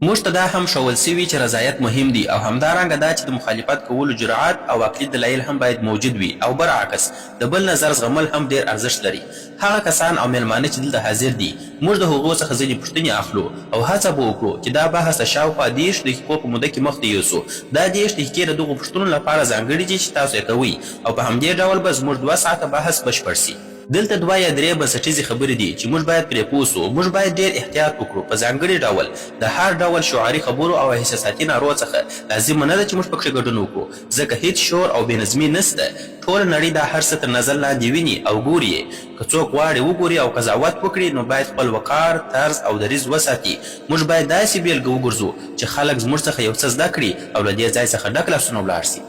موږ ته دا هم ښوول سوي چې رضایت مهم دی او همدارنګه دا چې د مخالفت کولو جرأت او عقلي دلایل هم باید موجود وي او برعکس د بل نظر زغمل هم ډیر ارزښت لري. هغه کسان او میلمانه چې دلته حاضر دي موږ د هغو څخه ځینې پوښتنې اخلو او هڅه به وکړو چې دا بحث د شاوخوا 30 دقیقو په موده کې مخته یوسو. دا 30 دقیقې د دغو پوښتنو لپاره ځانګړي دي چې تاسو یې کوئ او په همدې ډول به زموږ 2 ساعته بحث بشپړ سي. دلته 2 یا 3 بنسټیزې خبرې دي چې موږ باید پرې پوه سو. موږ باید ډېر احتیاط وکړو په ځانګړي ډول د هر ډول شعاري خبرو او احساساتي نارو څخه. لازمه نه ده چې موږ پکښې ګډون وکړو ځکه هیڅ شور او بېنظمي نسته. ټوله نړۍ دا هر څه تر نظر لاندې ویني او ګوري یې. که څوک غواړي وګوري او قضاوت وکړي نو باید خپل وقار، طرز او دریځ وساتي. موږ باید داسې بیلګه وګرځو چې خلک زموږ څخه یو څه زده کړي او له دې ځای څخه ډک لاسونه ولاړ سي.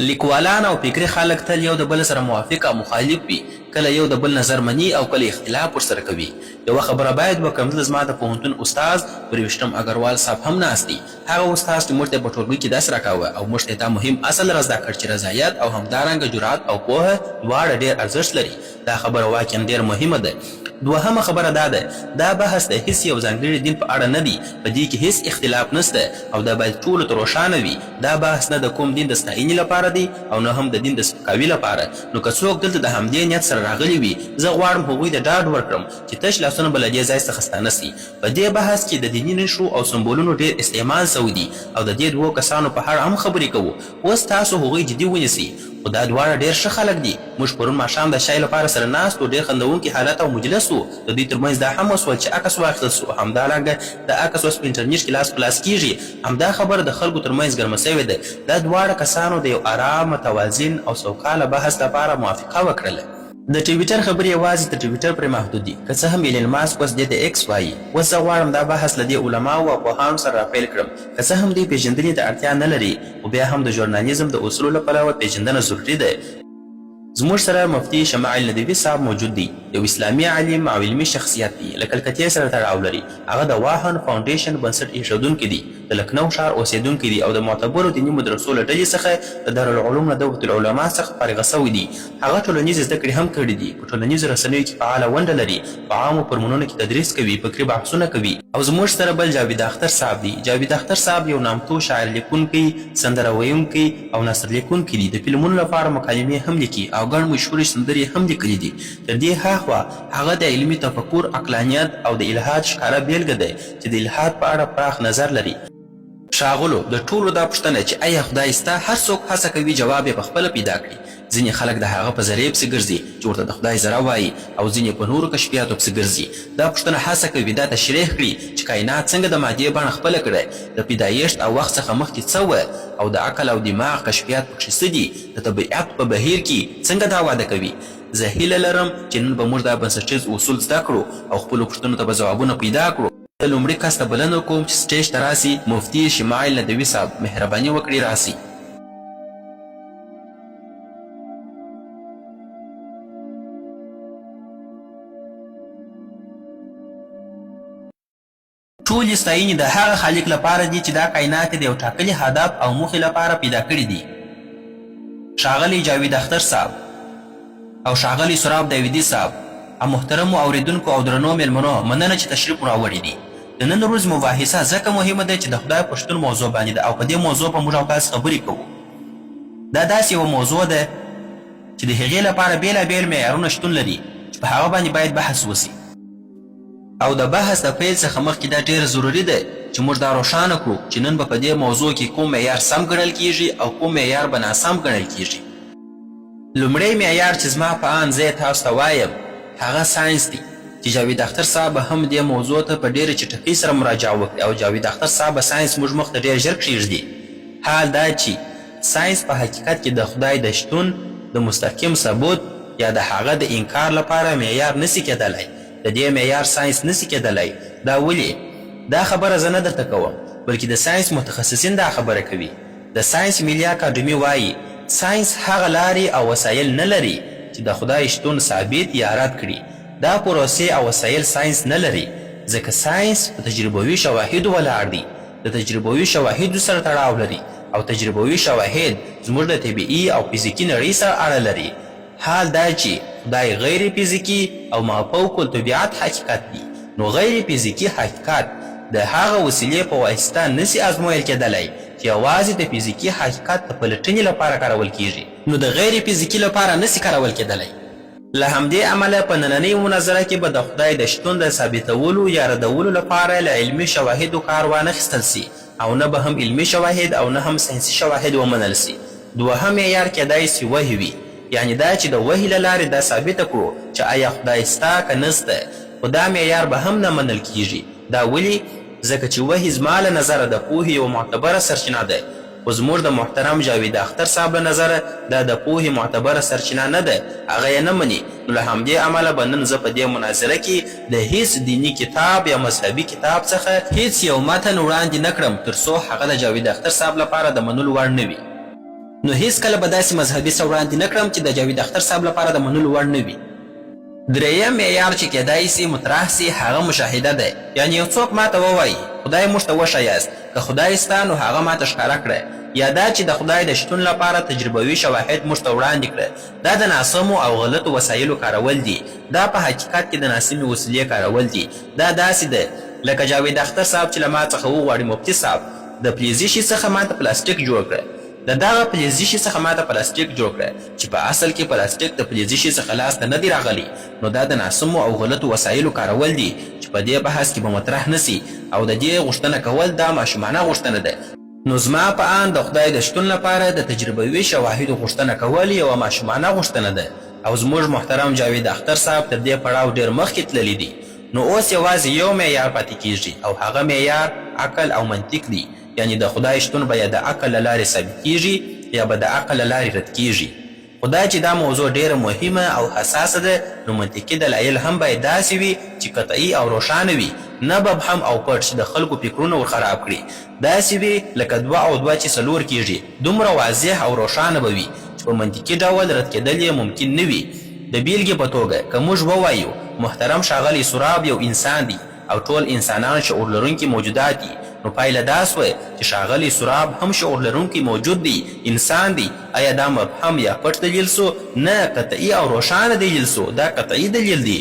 لیکوالان او فکري خلک تل یو د بل سره موافق او مخالف وي، کله یو د بل نظر مني او کله اختلاف ورسره کوي. یوه خبره باید وکړم، دلته زما د پوهنتون استاد پرویشتم اګروال صاحب هم ناست دی. هغه استاد چې موږ ته په ټولګي کې داسې راکاوه او موږ ته دا مهم اصل را زده کړ چې رضایت او همدارنګه جرأت او پوهه دواړه ډېر ارزښت لري. دا خبره واقعا ډېر مهمه ده. دوهمه خبره دا ده، دا بحث د هیڅ یو ځانګړي دین په اړه نه دی. په دې کې هیڅ اختلاف نشته او دا باید ټولو ته روښانه وي. دا بحث نه د کوم دین د ستاینې لپاره دی او نه هم د دین د سپکاوي لپاره. نو که څوک دلته د همدې نیت سره راغلي وي، زه غواړم هغوی ته ډاډ ورکړم چې تش لاسونه به له دې ځای څخه ستانه سي. په دې بحث کې د دیني نښو او سمبولونو ډېر استعمال سوی دی او د دې 2 کسانو په اړه هم خبرې کوو. اوس تاسو هغوی جدي ونیسئ. خو دا دواړه ډېر ښه خلک دي. موږ پرون ماښام د شای لپاره سره ناست وو، ډېر خندونکي حالت او مجلس وو. د دوی ترمنځ دا هم وسول چې عکس واخیستل سو. همدارنګه د عکس اوس په انټرنیټ کې لاس په لاس کیږي. همدا خبره د خلکو ترمنځ ګرمه سوې ده. دا دواړه کسانو د یو ارام، متوازن او سوکاله بحث لپاره موافقه وکړله. د ټویټر خبرې یوازې د ټویټر پرې محدود دي، که څه هم ایلن ماسک اوس دې ته ایکس وایي. اوس زه غواړم دا بحث له دې علماو او پوهانو سره راپیل کړم. که څه هم دوی پیژندنې ته اړتیا نه لري، خو بیا هم د ژورنالیزم د اصولو له پلوه پیژندنه ضروري ده. زموږ سره مفتي شمعل ندوي صاحب موجود دی. یو اسلامي عالم او علمي شخصیت دی. له کلکتې سره تړاو لري. هغه د واهن فاونډیشن بنسټ ایښودونکی دی. د لکنو ښار اوسیدونکی دی او د معتبرو دیني مدرسو له ډلې څخه د دارالعلوم له دولة العلماء څخه فارغه سوی دی. هغه ټولنیزې زده کړې هم کړي دي. په ټولنیزو رسنیو کې فعاله ونډه لري. په عامو فورمونو کې تدریس کوي، فکري بحثونه کوي. او زموږ سره بل جاوید اختر صاحب دی. جاوید اختر صاحب یو نامتو شاعر لیکونکی، سندره ویونکی او نثر لیکونکی دی. د فلمونو لپاره مکالمې هم لیکي او ګڼ مشهورې سندرې هم لیکلي دي. تر دې هاخوا هغه د علمي تفکر، عقلانیت او د الحاد ښکاره بیلګه دی چې د الحاد په اړه پراخ نظر لري. ښاغلو، د ټولو دا پوښتنه چې آیا خدای سته، هر څوک هڅه کوي جواب یې پخپله پیدا کړي. ځینې خلک د هغه په ذریعې پسې ګرځي چې ورته د خدای ذره وایي او ځینې په نورو کشفیاتو پسې ګرځي. دا پوښتنه هڅه کوي دا تشریح کړي چې کائنات څنګه د مادې بڼه خپله کړې، د پیدایښت او وخت څخه مخکې څه وه او د عقل او دماغ کشفیات پکښې څه دي، د طبیعت په بهیر کې څنګه دا واده کوي. زه هیله لرم چې نن به موږ دا بنسټیز اصول زده کړو او خپلو پوښتنو ته به ځوابونه پیدا کړو. د لومړي کس ته بلنه کوم چې سټیج ته راسي. مفتي شمعل ندوي صاحب، مهرباني وکړئ راسي. ټولې ستاینې د هغه خالق لپاره دي چې دا کائنات د یو ټاکلي هدف او موخې لپاره پیدا کړي دي. ښاغلی جاوید اختر صاحب او ښاغلی سراب داودي صاحب او محترمو اوریدونکو او درنو میلمنو، مننه چې تشریف مو راوړی دي. د نن ورځ مباحثه ځکه مهمه ده چې د خدای په شتون موضوع باندې ده او په دې موضوع په موږ او تاسو خبرې کوو. دا داسې یوه موضوع ده چې د هغې لپاره بېلابېل معیارونه شتون لري چې په هغه باندې باید بحث وسي. او د بحث د پیل څخه مخکې دا ډېر ضروري ده چې موږ دا روښانه کړو چې نن به په دې موضوع کې کوم معیار سم ګڼل کیږي او کوم معیار به ناسم ګڼل کیږي. لومړی معیار چې زما په آن زه تاسو ته وایم هغه ساینس دی چې جاوید اختر صاحب هم دې موضوع ته په ډېرې چټکۍ سره مراجعه وکړي او جاوید اختر صاحب ساینس موږ مخ ته ډېر ژر کښېږدي. حال دا چې ساینس په حقیقت کې د خدای د شتون د مستقیم ثبوت یا د هغه د انکار لپاره معیار نسي کېدلی. د دې معیار ساینس نسي کېدلی. دا ولې؟ دا خبره زه نه درته کوم بلکې د ساینس متخصصین دا خبره کوي. د ساینس ملي اکاډمي وایي ساینس هغه لارې او وسایل نه لري چې د خدای شتون ثابت یا رد کړي. دا پروسې او وسایل ساینس نه لري ځکه ساینس په تجربوي شواهدو ولاړ دی. د تجربوي شواهدو سره تړاو لري او تجربوي شواهد زموږ د طبیعي او فزیکي نړۍ سره اړه لري. حال دا چې خدای غیر فزیکي او ما فوق الطبیعت حقیقت دی، نو غیر فزیکي حقیقت د هغه وسیلې په واسطه نسي ازمویل کېدلی چې یوازې د فزیکي حقیقت د پلټنې لپاره کارول کیږي، نو د غیر فزیکي لپاره نسي کارول کېدلی. له همدې امله په نننۍ مناظره کې به د خدای د شتون د ثابتولو یا ردولو لپاره له علمي شواهدو کار وانخیستل سي، او نه به هم علمي شواهد او نه هم ساینسي شواهد ومنل سي. دوهم معیار کېدای سي وحی وي، یعنې دا چې د وحی له لارې دا ثابته کړو چې آیا خدای سته که نسته، خو دا معیار به هم نه منل کیږي. دا ولې؟ ځکه چې وحی زما له نظره د پوهې یوه معتبره سرچینه ده، خو زموږ د محترم جاوید اختر صاحب له نظره دا د پوهې معتبره سرچینه نه ده، هغه یې نه مني. نو له همدې امله به نن زه په دې مناظره کې د هیڅ دیني کتاب یا مذهبي کتاب څخه هیڅ یو متن وړاندې نه کړم تر څو هغه د جاوید اختر صاحب لپاره د منلو وړ نه وي. نو هیڅکله به داسې مذهبي څه وړاندې نه کړم چې د جاوید اختر صاحب لپاره د منلو وړ نه وي. دریم معیار چې کېدای سي مطرح سي هغه مشاهده ده، یعنې یو څوک ماته ووایي خدای موږ ته وښایاست، که خدای سته نو هغه ماته ښکاره کړه، یا دا چې د خدای د شتون لپاره تجربوي شواهد موږ ته وړاندې کړه. دا د ناسمو او غلطو وسایلو کارول دي، دا په حقیقت کې د ناسمې وسیلې کارول دي. دا داسې ده لکه جاوید اختر صاحب چې له ما څخه وغواړي مفتي صاحب د فلزي شي څخه ماته پلاستیک جوړ کړه، د دغه فلزي شي څخه ماته پلاستیک جوړ کړه چې په اصل کې پلاستیک د فلزي شي څخه لاسته نه دی راغلی. نو دا د ناسمو او غلطو وسایلو کارول دي چې په دې بحث کې به مطرح نسي، او د دې غوښتنه کول دا ماشومانه غوښتنه ده. نو زما په آن د خدای د شتون لپاره د تجربوي شواهدو غوښتنه کول یوه ماشومانه غوښتنه ده، او زموږ محترم جاوید اختر صاحب تر دې پړاو ډېر مخکې تللی دي. نو اوس یوازې یو معیار پاتې کیږي، او هغه معیار عقل او منطق دی، یعنې د خدای شتون به یا د عقل له لارې ثابت کیږي یا به د عقل له لارې رد کیږي. خو دا چې دا موضوع ډېره مهمه او حساسه ده، نو منطقي دلایل هم باید داسې وي چې قطعي او روښانه وي، نه مبهم او پټ چې د خلکو فکرونه ور خراب کړي. داسې وي لکه 2 او 2 چې 4 کیږي، دومره واضح او روښانه به وي چې په منطقي ډول رد کېدل یې ممکن نه وي. د بیلګې په توګه که موږ ووایو محترم ښاغلی سراب یو انسان دی او ټول انسانان شعور لرونکي موجودات دي، نو پایله دا سوه چې ښاغلی سراب هم شعور لرونکی موجود دی، انسان دی. آیا دا مبهم یا پټ دلیل سو؟ نه، قطعي او روښانه دلیل سو. دا قطعي دلیل دی،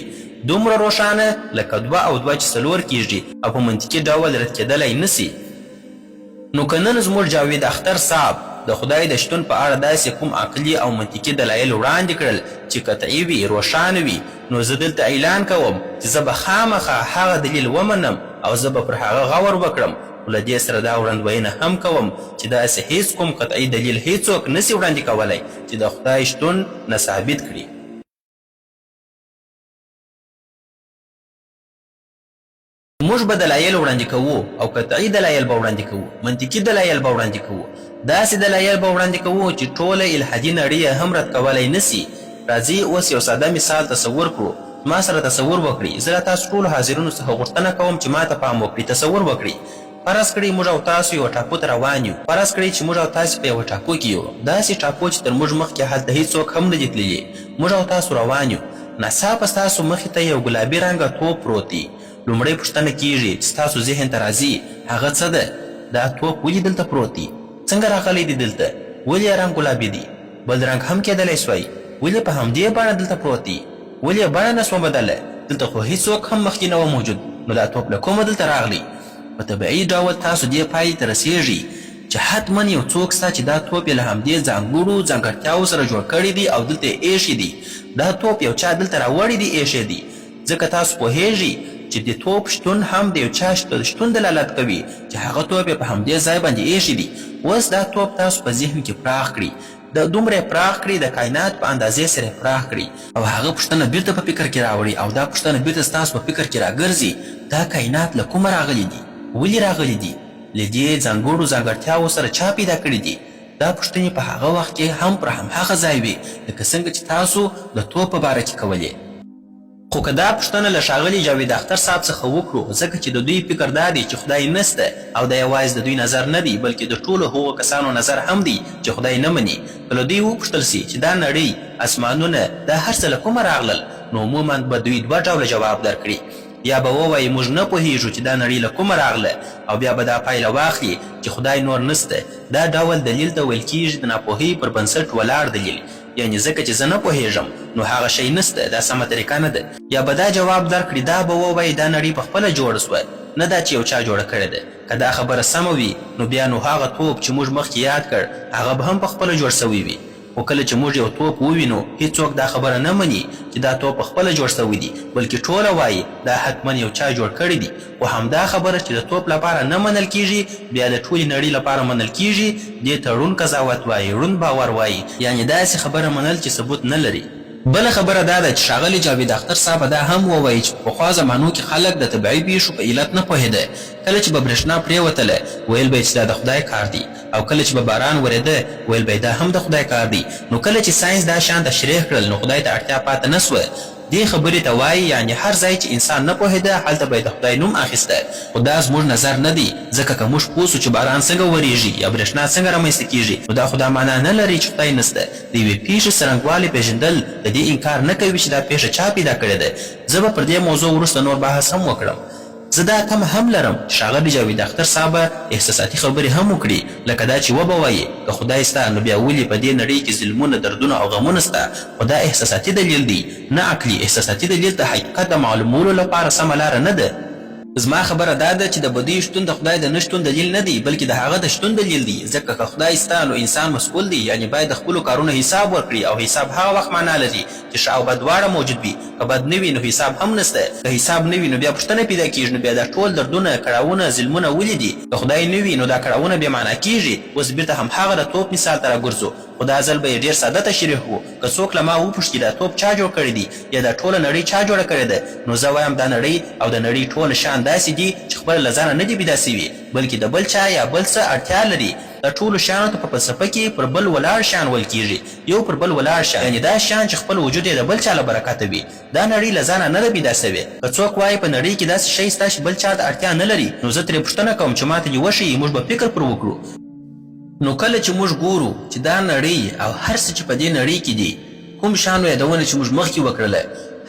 دومره روښانه لکه 2 او 2 چې 4 کیږي او په منطقي ډول رد کېدلی نسي. نو که نن زموږ جاوید اختر صاحب د خدای د شتون په اړه داسې کوم عقلي او منطقي دلایل وړاندې کړل چې قطعي وي، روښانه وي، نو زه دلته اعلان کوم چې زه به خامخا هغه دلیل ومنم او زه به پر هغه غور وکړم. خو له دې سره دا وړاندوینه هم کوم چې داسې هیڅ کوم قطعي دلیل هیڅوک نسي وړاندې کولی چې د خدای شتون نه ثابت کړي. موږ به دلایل وړاندې کوو او قطعي دلایل به وړاندې کوو، منطقي دلایل به وړاندې کوو، داسې دلایل به وړاندې کوو چې ټوله الحادي نړۍ هم رد کولی نسي. راځئ اوس یو ساده مثال تصور کړو. ما سره تصور وکړئ، زه له تاسو ټولو حاضرینو څخه غوښتنه کوم چې ما ته پام وکړئ. تصور وکړئ فرض کړئ موږ او تاسو یو ټاپو ته روان یو. فرض کړئ چې موږ او تاسو په یوه ټاپو کې یو، داسې ټاپو چې تر موږ مخکې هلته هیڅوک هم نه دي تللي. موږ او تاسو روان یو، ناڅاپه ستاسو مخې ته یو ګلابي رنګه توپ پروت دی. لومړی پوښتنه کیږي چې ستاسو ذهن ته راځي هغه څه ده؟ دا توپ ولې دلته پروت دی؟ څنګه راغلی دی دلته؟ ولې یې رنګ ګلابي دی؟ بل رنګ هم کېدلی سوی، ولې په همدې بڼه دلته پروت دی؟ ولې بڼه نه سوه بدله؟ دلته خو هیڅوک هم مخکې نه و موجود، نو دا توپ له کومه دلته راغلی؟ په طبیعي ډول تاسو دې پایلې ته رسیږئ چې حتما یو څوک سته چې دا توپ یې له همدې ځانګړو ځانګړتیاوو سره جوړ کړی دی او دلته یې ایښی دی. دا توپ یو چا دلته راوړی دی، ایښی دی. ځکه تاسو پوهیږئ چې د توپ شتون هم د یو چا شتون دلالت کوي چې هغه توپ یې په همدې ځای باندې ایښی دی. اوس دا توپ تاسو په ذهن کې پراخ کړي، د دومره پراخ کړي د کائنات په اندازې سره پراخ کړي، او هغه پوښتنه بیرته په فکر کې راوړي، او دا پوښتنه بیرته ستاسو په فکر کې راګرځي دا کائنات له کومه راغلي دي؟ ولې راغلي دي؟ له دې ځانګړو ځانګړتیاوو سره چا پیدا کړي دي؟ دا پوښتنې په هغه وخت کې هم پر همهغه ځای وي لکه څنګه چې تاسو د توپ په باره کې کولې. خو که دا پوښتنه له ښاغلي جاوید اختر صاحب څخه وکړو، ځکه چې د دوی فکر دا دی چې خدای نسته، او دا یوازې د دوی نظر نه دی بلکې د ټولو هغو کسانو نظر هم دی چې خدای نه مني. که له دوی وپوښتل سي چې دا نړۍ، اسمانونه، دا هر څه له کومه راغلل، نو عموما به دوی 2 ډوله جواب درکړي. یا به ووایي موږ نه پوهیږو چې دا نړۍ له کومه راغله، او بیا به دا پایله واخلي چې خدای نور نسته. دا ډول دلیل ته ویل کیږي د ناپوهۍ پر بنسټ ولاړ دلیل، یعنې ځکه چې زه نه پوهیږم نو هغه شی نسته، دا سمه طریقه نه ده. یا به دا جواب درکړي، دا به ووایي دا نړۍ په خپله جوړه سوه، نه دا چې یو چا جوړه کړې ده. که دا خبره سمه وي نو بیا نو هغه توپ چې موږ مخکې یاد کړ هغه به هم پخپله جوړ سوی وي. خو کله چې موږ یو توپ ووینو هیڅوک دا خبره نه مني چې دا توپ پخپله جوړ سوی دی، بلکې ټوله وایي دا حتما یو چا جوړ کړی دی. خو همدا خبره چې د توپ لپاره نه منل کیږي بیا د ټولې نړۍ لپاره منل کیږي، دې ته ړوند قضاوت وایي، ړوند باور وایي، یعنې داسې خبره منل چې ثبوت نه لري. بله خبره دا ده چې ښاغلي جاوید اختر صاحب دا هم ووایي چې په پخوا زمانو کې خلک د طبیعي پیښو په علت نه پوهېده. کله چې به برېښنا پرېوتله ویل به یې چې دا د خدای کار دی، او کله چې به باران ورېده ویل به یې دا هم د خدای کار دی. نو کله چې ساینس دا شیان تشریح کړل نو خدای ته اړتیا پاته نه سوه. دې خبرې ته وایي یعنې هر ځای چې انسان نه پوهېده هلته به یې د خدای نوم اخیسته. خو دا زموږ نظر نه دی، ځکه که موږ پوه سو چې باران څنګه ورېږي یا برېښنا څنګه رامنځته کېږي نو دا خو دا معنا نه لري چې خدای نسته. د یوې پیښې څرنګوالی پېژندل د دې انکار نه کوي چې دا پیښه چا پیدا کړې ده. زه به پر دې موضوع وروسته نور بحث هم وکړم. زه دا تمه هم لرم چې ښاغلي جاوید اختر صاحب احساساتي خبرې هم وکړي، لکه دا چې وبه وایي که خدای سته نو بیا ولې په دې نړۍ کې ظلمونه، دردونه او غمونه سته. خو دا احساساتي دلیل دی، نه عقلي. احساساتي دلیل د حقیقت د معلومولو لپاره سمه لاره نه ده. زما خبره دا ده چې د بدۍ شتون د خدای د نه شتون دلیل نه دی، بلکې د هغه د شتون دلیل دی. ځکه که خدای سته نو انسان مسؤل دی، یعنې باید د خپلو کارونو حساب ورکړي، او حساب هغه وخت معنا لري چې ښه او بد دواړه موجود وي. که بد نه وي نو حساب هم نسته، که حساب نه وي نو بیا پوښتنه پیدا کېږي نو بیا دا ټول دردونه، کړاوونه، ظلمونه ولې دي؟ که خدای نه وي نو دا کړاوونه بې معنا کېږي. اوس بېرته همهغه د توپ مثال ته راګرځو، خو دا ځل به یې ډېر ساده تشریح و. که څوک له ما وپوښتي دا توپ چا جوړ کړی دی یا دا ټوله نړۍ چا جوړه کړې ده، نو زه وایم دا نړۍ او د نړۍ ټول شیان داسې دي چې خپله له ځانه نه دي پیدا سوي، بلکې د بل چا یا بل څه اړتیا لري. د ټولو شیانو ته په فلسفه کې پر بل ولاړ شیان ویل کېږي، یو پر بل ولاړ شیان، یعنې دا شیان چې خپل وجود یې د بل چا له برکته وي. دا نړۍ له ځانه نه ده پیدا سوې. که څوک وایي په نړۍ کې داسې شی سته چې بل چا د اړتیا نه لري، نو زه ترې پوښتنه کوم چې ما ته دې وښیي، موږ به فکر پر وکړو. نو کله چې موږ ګورو چې دا نړۍ او هر څه چې په دې نړۍ کې دي، کوم شیانو یادونه چې موږ مخکې وکړله،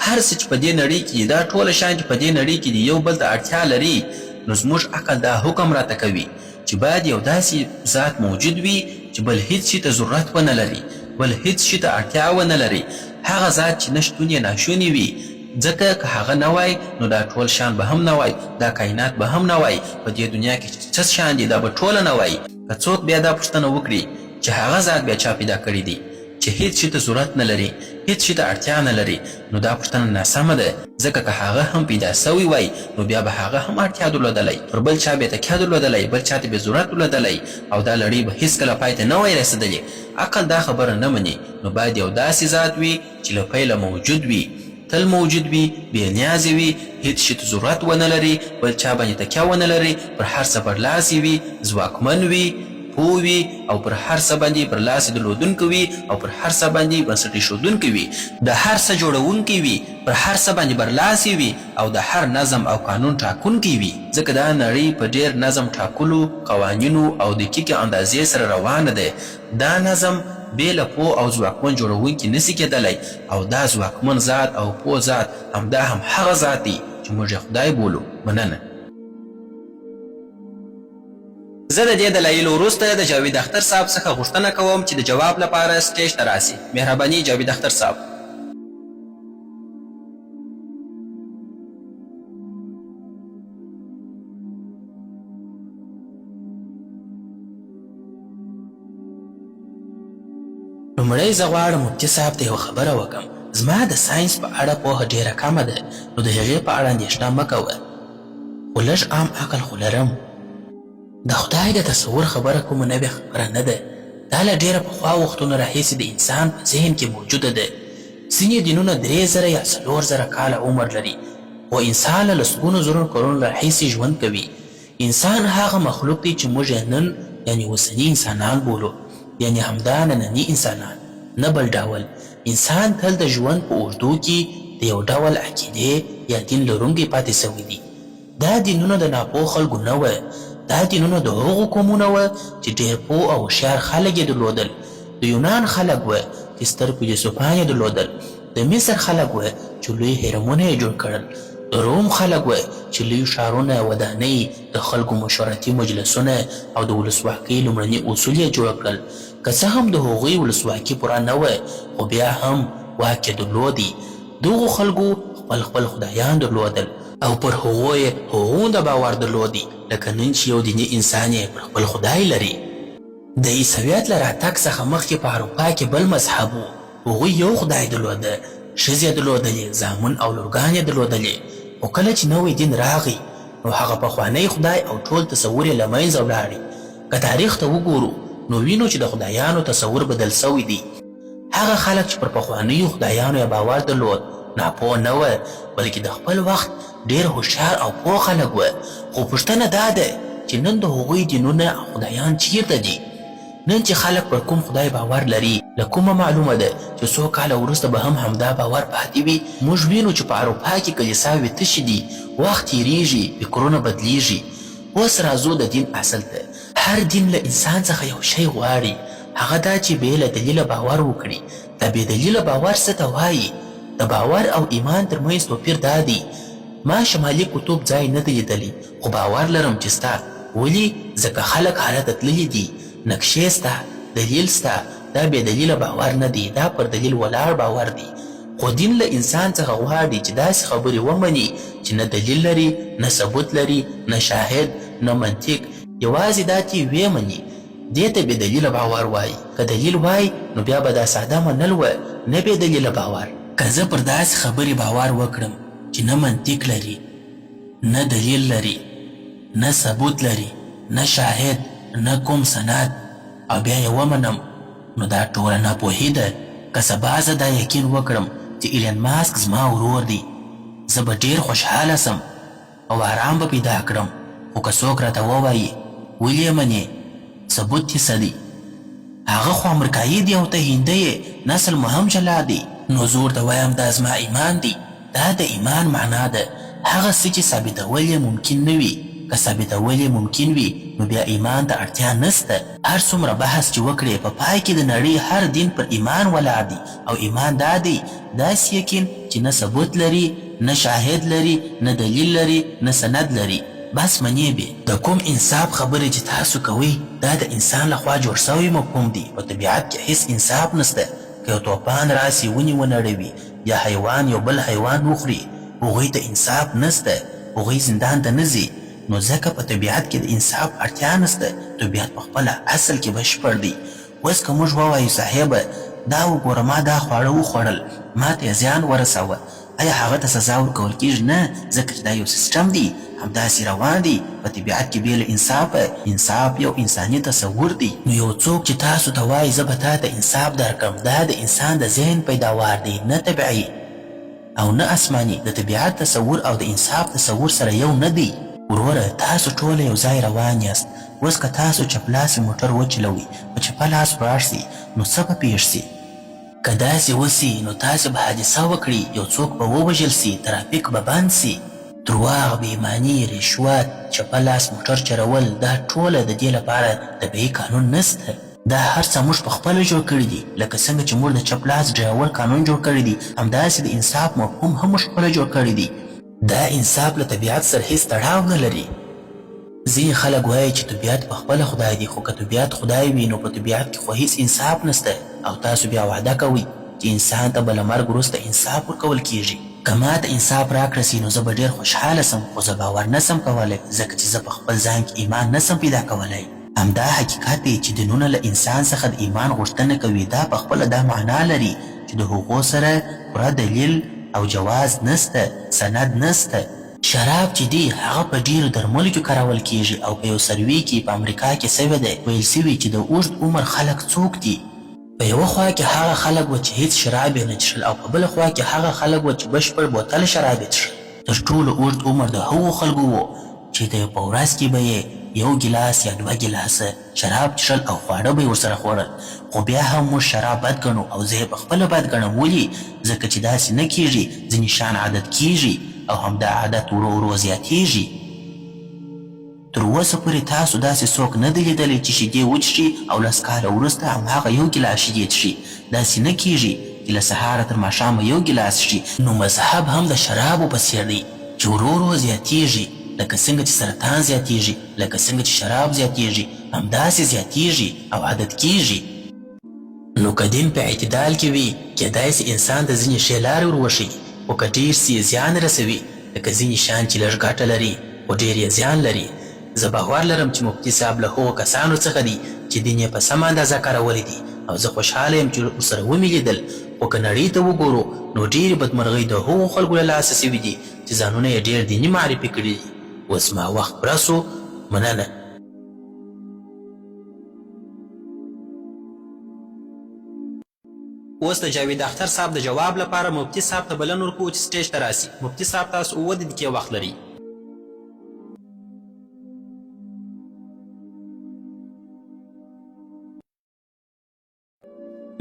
هر څه چې په دې نړۍ کې دي، دا ټوله شیان چې په دې نړۍ کې دي یو بل ته اړتیا لري. نو زموږ عقل دا حکم راته کوي چې باید یو داسې ذات موجود وي چې بل هیڅ شي ته ضرورت ونه لري، بل هیڅ شي ته اړتیا ونه لري. هغه ذات چې نه شتون یې ناشونی وي، ځکه که هغه نه وای نو دا ټول شیان به هم نه وای، دا کائنات به هم نه وای، په دې دنیا کې چې څه شیان دي دا به ټوله نه وای. که څوک بیا دا پوښتنه وکړي چې هغه ذات بیا چا پیدا کړی دی چې هیڅ شي ته ضرورت نه لري، هیڅ شي ته اړتیا نه لري، نو دا پوښتنه ناسمه ده. ځکه که هغه هم پیدا سوی وای نو بیا به هغه هم اړتیا درلودلی، پر بل چا به تکیه درلودلی، بل چا ته به ضرورت درلودلی، او دا لړۍ به هیڅکله پای ته نه وای رسېدلې. عقل دا خبره نه مني. نو باید یو داسې ذات وي چې له پیله موجود وي، تل موجود وي، بې نیازې وي، هیڅ شي ته ضرورت ونه لري، بل چا باندې تکیه ونه لري، پر هر څه برلاسې وي، ځواکمن وي، پوه وي، او پر هر څه باندې برلاسې درلودونکی وي، او پر هر څه باندې بنسټ ایښودونکی وي، د هر څه جوړونکی وي، پر هر څه باندې برلاسې وي، او د هر نظم او قانون ټاکونکی وي. ځکه دا نړۍ په ډېر نظم ټاکلو، قوانینو او دقیقې اندازې سره روانه ده. دا نظم بې له پوه او ځواکمن جوړونکي نسي کېدلی، او دا ځواکمن ذات او پوه ذات همدا هم هغه ذات دی چې موږ یې خدای بولو. مننه. زه د دې دلایلو وروسته د جاوید اختر صاحب څخه غوښتنه کوم چې د جواب لپاره سټیج ته راسي. مهرباني جاوید اختر صاحب. لومړی زه غواړم مفتي صاحب ته یوه خبره وکړم. زما د ساینس په اړه پوهه ډېره کمه ده، نو د هغې په اړه اندېښنه مه کوه، خو لږ عام عقل خو لرم. د خدای د تصور خبره کومه نوې خبره نه ده. دا له ډېره پخوا وختونو راهیسې د انسان په ذهن کې موجوده ده. ځینې دینونه 3000 یا 4000 کاله عمر لري، خو انسان له لسګونو زرو کلونو راهیسې ژوند کوي. انسان هغه مخلوق دی چې موږ یې نن یعنې اوسني انسانان بولو، یعنې همدا ننني انسانان، نه بل ډول. انسان تل د ژوند په اوږدو کې د یو ډول عقیدې یا دین لرونکی پاتې سوی دی. دا دینونه د ناپوه خلکو نه وه، دا دینونه د هغو قومونه وه چې ډېر پوه او هوښیار خلک یې درلودل. د یونان خلک وه چې ستر فیلسوفان یې درلودل، د مصر خلک وه چې لوی هرمونه یې جوړ کړل، د روم خلک وه چې لوی ښارونه، ودانۍ، د خلکو مشورتي مجلسونه او د ولسواکۍ لومړني اصول یې جوړ کړل. که څه هم د هغوی ولسواکي پوره نه وه، خو بیا هم واک یې درلودی. دغو خلکو خپل خدایان درلودل، او پر هغو یې هغومره باور درلودی لکه نن چې یو دیني انسان یې پر خپل خدای لري. د عیسویت له راتګ څخه مخکې په اروپا کې بل مذهب و. هغوی یو خدای درلوده، ښځې یې درلودلې، زامن او لورګان یې درلودلې. خو کله چې نوی دین راغی نو هغه پخوانی خدای او ټول تصور یې له منځه ولاړې. که تاریخ ته وګورو نو وینو چې د خدایانو تصور بدل سوی دی. هغه خلک چې پر پخوانیو خدایانو یې باور درلود ناپوه نه وه، بلکې د خپل وخت ډېر هوښیار او پوه خلک وه. خو پوښتنه دا ده چې نن د هغوی دینونه او خدایان چیرته دي؟ نن چې خلک پر کوم خدای باور لري له کومه معلومه ده چې څو کاله وروسته به هم همدا باور پاتې وي؟ موږ وینو چې په اروپا کې کلیساوې تشې دي، وخت تېرېږي، فکرونه بدلیږي. اوس راځو د دین اصل ته. هر دین له انسان څخه یو شی غواړي، هغه دا چې بې له دلیله باور وکړي. د بې دلیله باور څه ته وایي؟ د باور او ایمان ترمنځ توپیر دا دی. ما شمالي قطب ځای نه دی لیدلی، خو باور لرم چې ستا. ولې؟ ځکه خلک هلته تللي دي. نقشې ستا، دلیل ستا. دا بې دلیله باور نه دی، دا پر دلیل ولاړ باور دی. خو دین له انسان څخه غواړي چې داسې خبرې ومني چې نه دلیل لري، نه ثبوت لري، نه شاهد، نه منطق، یوازې دا چې ویې مني. دې ته بې دلیله باور وایي. که دلیل وای نو بیا به دا ساده منل وه، نه بې دلیله باور. که زه پر داسې خبرې باور وکړم چې نه منطق لري، نه دلیل لري، نه ثبوت لري، نه شاهد، نه کوم سند، او بیا یې ومنم، نو دا ټوله ناپوهي ده. که سبا زه دا یقین وکړم چې ایلن ماسک زما ورور دی، زه به ډېر خوشحاله سم او آرام به پیدا کړم. خو که څوک راته ووایي ولې یې منې، ثبوت یې څه دی؟ هغه خو امریکایي دی او ته هندی یې، نسل مو هم جلا دی. نو زه ورته وایم دا زما ایمان دی. دا د ایمان معنا ده هغه څه چې ثابتول یې ممکن نه وي. که ثابتول یې ممکن وي نو بیا ایمان ته اړتیا نسته. هر څومره بحث چې وکړې په پای کې د نړۍ هر دین پر ایمان ولاړ دی، او ایمان دا دی داسې یقین چې نه ثبوت لري، نه شاهد لري، نه دلیل لري، نه سند لري، بس منې به. د کوم انصاف خبرې چې تاسو کوئ دا د انسان لخوا جوړ سوی مفهوم دی. په طبیعت کې هیڅ انصاف نسته. که یو توپان راسي ونې ونړوي یا حیوان یو بل حیوان وخوري، هغوی ته انصاف نسته، هغوی زندان ته نه ځي. نو ځکه په طبیعت کې د انصاف اړتیا نسته. طبیعت په خپله اصل کې بشپړ دی. اوس که موږ ووایو صاحبه دا وګوره ما دا خواړه وخوړل، ما ته یې زیان ورسوه، آیا هغه ته سزا ورکول کېږي؟ نه، ځکه چې دا یو سیسټم دی، همداسې روان دی. په طبیعت کې بې له انصافه، انصاف یو انساني تصور دی. نو یو څوک چې تاسو ته وایي زه به تا ته انصاف درکړم، دا د انسان د ذهن پیداوار دی، نه طبیعي او نه آسماني. د طبیعت تصور او د انصاف تصور سره یو نه دی. وروره تاسو ټوله یو ځای روان یاست. اوس که تاسو چپلاسې موټر وچلوئ، په چپه لاس ولاړ سئ، نو څه به پېښ سي؟ که داسې وسي نو تاسې به حادثه وکړي، یو څوک به ووژل سي، ترافیک به بند سي. درواغ، بېایماني، رشوت، چپه لاس موټر چلول، دا ټوله د دې لپاره طبیعي قانون نسته. دا هر څه موږ په خپله جوړ کړي دي. لکه څنګه چې موږ د چپ لاس ډرایور قانون جوړ کړی دی، همداسې د انصاف مفهوم هم موږ خپله جوړ کړی دی. دا انصاف له طبیعت سره هیڅ تړاو نه لري. ځینې خلک وایي چې طبیعت په خپله خدای دی، خو که طبیعت خدای وي نو په طبیعت کې خو هیڅ انصاف نسته. او تاسو بیا وعده کوئ چې انسان ته به له مرګ وروسته انصاف ورکول کیږي. که ما ته انصاف راکړه سي نو زه به ډېر خوشحاله سم، خو زه باور نسم کولی، ځکه چې زه په خپل ځان کې ایمان نسم پیدا کولی. همدا حقیقت دی چې دینونه له انسان څخه د ایمان غوښتنه کوي. دا په خپله دا معنا لري چې د هغو سره پوره دلیل او جواز نسته، سند نسته. شراب چې دی هغه په ډیرو درملو کې کارول کیږي، او په یو سروي کې په امریکا کې سوی دی ویل سوي چې د اوږد عمر خلک څوک دي. په یوه خوا کې هغه خلک و چې هیڅ شراب یې نه څښل، او په بله خوا کې هغه خلک و چې بشپړ بوتل شراب یې څښل. تر ټولو اوږد عمر د هغو خلکو و چې د په ورځ کې به یې یو ګیلاس یا 2 ګیلاسه شراب څښل او خواړه به یې ورسره خوړل. خو بیا هم موږ شراب بد ګڼو، او زه یې په خپله بد ګڼم. ولې؟ ځکه چې داسې نه کیږي. ځینې شیان عادت کیږي او همدا عادت ورو ورو زیاتیږي. تر اوسه پورې تاسو داسې څوک نه دی لیدلی چې شیدې وڅښي او 10 کاله وروسته هماغه یو ګیلاس شیدې څښي. داسې نه کیږي چې له سهاره تر ماښامه یو ګیلاس څښي. نو مذهب هم د شرابو په څېر دی چې ورو ورو زیاتیږي. لکه څنګه چې سرطان زیاتیږي، لکه څنګه چې شراب زیاتیږي، همداسې زیاتیږي او عادت کیږي. نو که دین په اعتدال کې وي، کیدای سي انسان د ځینې ښې لارې ور وښیي، خو که ډېر سي زیان رسوي. لکه ځینې شیان چې لږ ګټه لري خو ډېر یې زیان لري. زه باور لرم چې مفتي صاحب له هغو کسانو څخه دی چې دین یې په سمه اندازه کارولی دی او زه خوشحاله یم چې ورسره ومې لیدل. خو که نړۍ ته وګورو نو ډېرې بدمرغۍ د هغو خلکو له لاسه سوي دي چې ځانونه یې ډېر دیني معرفي کړي دي. اوس ما وخت پوره سو. مننه. اوس د جاوید اختر صاحب د جواب لپاره مفتي صاحب ته بلنه ورکوو چې سټیج ته راسي. مفتي صاحب تاسو 7 دقیقې وخت لري.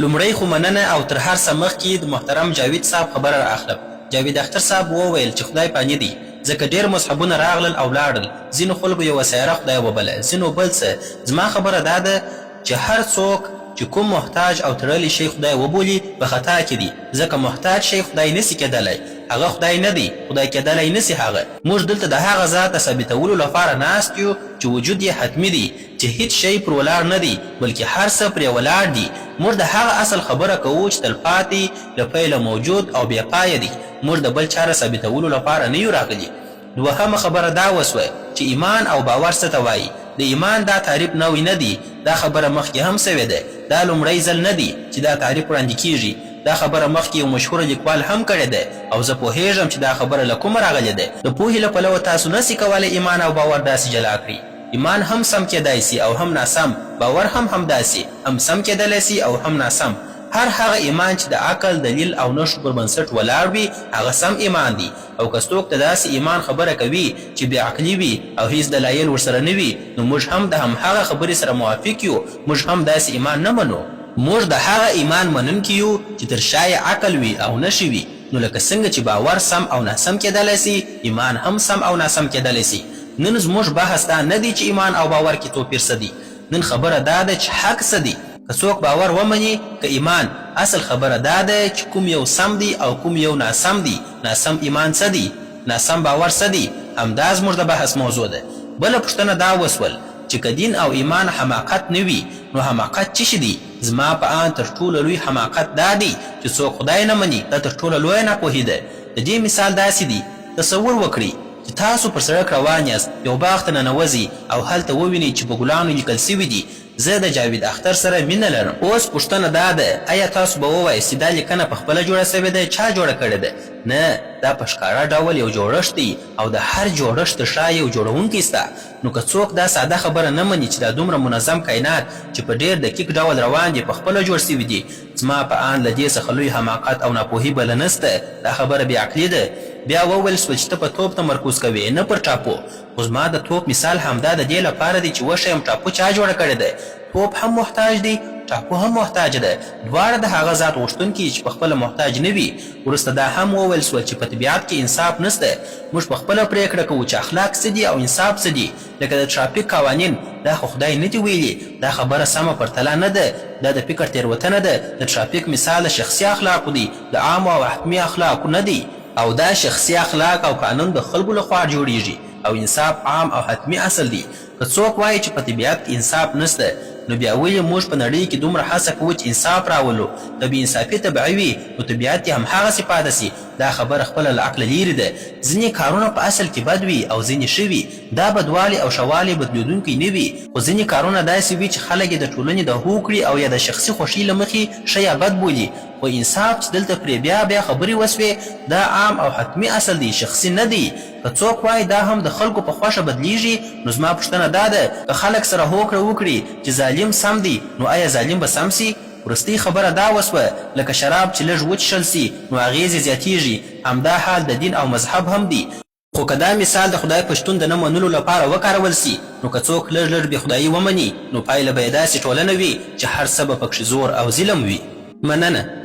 لومړی خو مننه او تر هر څه مخکې د محترم جاوید صاحب خبره را اخلم. جاوید اختر صاحب وویل چې خدای پانی دی ځکه ډېر مذهبونه راغلل او لاړل. ځینو خلکو یوه سیاره خدای وبله، ځینو بل څه. زما خبره دا ده چې هر څوک چې کوم محتاج او تړلی شی خدای وبولي په خطا کې دي، ځکه محتاج شی خدای نسي کېدلی، هغه خدای نه دی، خدای کېدلی نسي هغه. موږ دلته د هغه ذات د ثابتولو لپاره ناست یو چې وجود یې حتمي دی، چې هیڅ شی پر ولاړ نه دی بلکې هر څه پرې ولاړ دي. موږ د هغه اصل خبره کوو چې تلپاتې له پیله موجود او بې پایه دی. موږ د بل چاره ثابتولو لپاره نه یو راغلي. دوهمه خبره دا وسوه چې ایمان او باور څه ته وایي. د ایمان دا تعریف نوی نه دی، دا خبره مخکې هم سوې ده. دا لومړی ځل نه دی چې دا تعریف وړاندې کیږي. دا خبره مخکې یو مشهوره لیکوال هم کړې ده او زه پوهیږم چې دا خبره له کومه راغلې ده. د پوهې له پلوه تاسو نسي کولی ایمان او باور داسې جلا کړئ. ایمان هم سم کېدای سي او هم ناسم، باور هم همداسې هم سم کېدلی سي او هم ناسم. هر هغه ایمان چې د عقل، دلیل او نښو پر بنسټ ولاړ وي هغه سم ایمان دی. او که څوک د داسې ایمان خبره کوي چې بې عقلي وي او هیڅ دلایل ورسره نه وي نو موږ هم د همهغه خبرې سره موافق یو. موږ هم داسې ایمان نه منو. موږ د هغه ایمان منونکي یو چې تر شا یې عقل وي او نښې وي. نو لکه څنګه چې باور سم او ناسم کېدلی سي، ایمان هم سم او ناسم کېدلی سي. نن زموږ بحث دا نه دی چې ایمان او باور کې توپیر څه دی. نن خبره دا ده چې حق څه دی. که څوک باور ومني که ایمان، اصل خبره دا ده چې کوم یو سم دی او کوم یو ناسم دی. ناسم ایمان څه دی، ناسم باور څه دی، همدا زموږ د بحث موضوع ده. بله پوښتنه دا وسول چې که دین او ایمان حماقت نه وي نو حماقت څه شي دی؟ زما په آن تر ټولو لوی حماقت دا دی چې څوک خدای نه مني. دا تر ټولو لویه ناپوهي ده. د دې مثال داسې دی، تصور وکړئ چې تاسو پر سړک روان یاست، یو باغ ته ننوځئ او هلته ووینئ چې په ګلانو لیکل سوي دي زه د جاوید اختر سره مینه لرم. اوس پوښتنه دا ده آیا تاسو به ووایئ چې دا لیکنه په خپله جوړه سوې ده؟ چا جوړه کړې ده؟ نه، دا په ښکاره ډول یو جوړښت دی او د هر جوړښت تر شا یو جوړونکی سته. نو که څوک دا ساده خبره نه مني چې دا دومره منظم کائنات چې په ډېر دقیق ډول روان دي په خپله جوړ سوي دي، زما په آن له دې څخه لوی حماقت او ناپوهي بله نسته. دا خبره بېعقلي ده. بیا وویل سول چې ته په توپ تمرکز کوې نه پر ټاپو. خو زما د توپ مثال همدا د دې لپاره دی چې وښیم ټاپو چا جوړه کړې ده. توپ هم محتاج دی، ټاپو هم محتاج ده. دواړه د هغه ذات غوښتونکي چې په خپله محتاج نه وي. وروسته دا هم وویل سول چې په طبیعت کې انصاف نسته. موږ په خپله پرېکړه کوو چې اخلاق څه دي او انصاف څه دي. لکه د ټرافیک قوانین، دا خو خدای نه دي ویلي. دا خبره سمه پرتله نه ده، دا د فکر تېروتنه ده. د ټرافیک مثال د شخصي اخلاقو دی، د عامو او حتمي اخلاقو نه دی. او دا شخصي اخلاق او قانون د خلکو لخوا جوړیږي او انصاف عام او حتمي اصل دی. که څوک وایي چې په طبیعت کې انصاف نسته نو بیا ولې موږ په نړۍ کې دومره هڅه کوو چې انصاف راولو؟ که بې انصافي طبیعي وي نو طبیعت یې همهغسې پاته سي. دا خبره خپله له عقله لیرې ده. ځینې کارونه په اصل کې بد وي او ځینې ښه وي. دا بدوالی او ښهوالی بدلېدونکی نه وي. خو ځینې کارونه داسې وي چې خلک یې د ټولنې د هوکړې او یا د شخصي خوښۍ له مخې ښه یا بد بولي. خو انصاف چې دلته پرې بیا بیا خبرې وسوې دا عام او حتمي اصل دی، شخصي نه دی. که څوک وایي دا هم د خلکو په خوښه بدلیږي نو زما پوښتنه دا ده که خلک سره هوکړه وکړي چې ظالم سم دی نو آیا ظالم به سم سي؟ وروستۍ خبره دا وسوه لکه شراب چې لږ وڅښل سي نو اغېز یې زیاتیږي. همدا حال د دین او مذهب هم دی. خو که دا مثال د خدای په شتون د نه منلو لپاره وکارول سي نو که څوک لږ لږ بې خدایي ومني نو پایله به یې داسې ټولنه وي چې هر څه به پکښې زور او ظلم وي. مننه.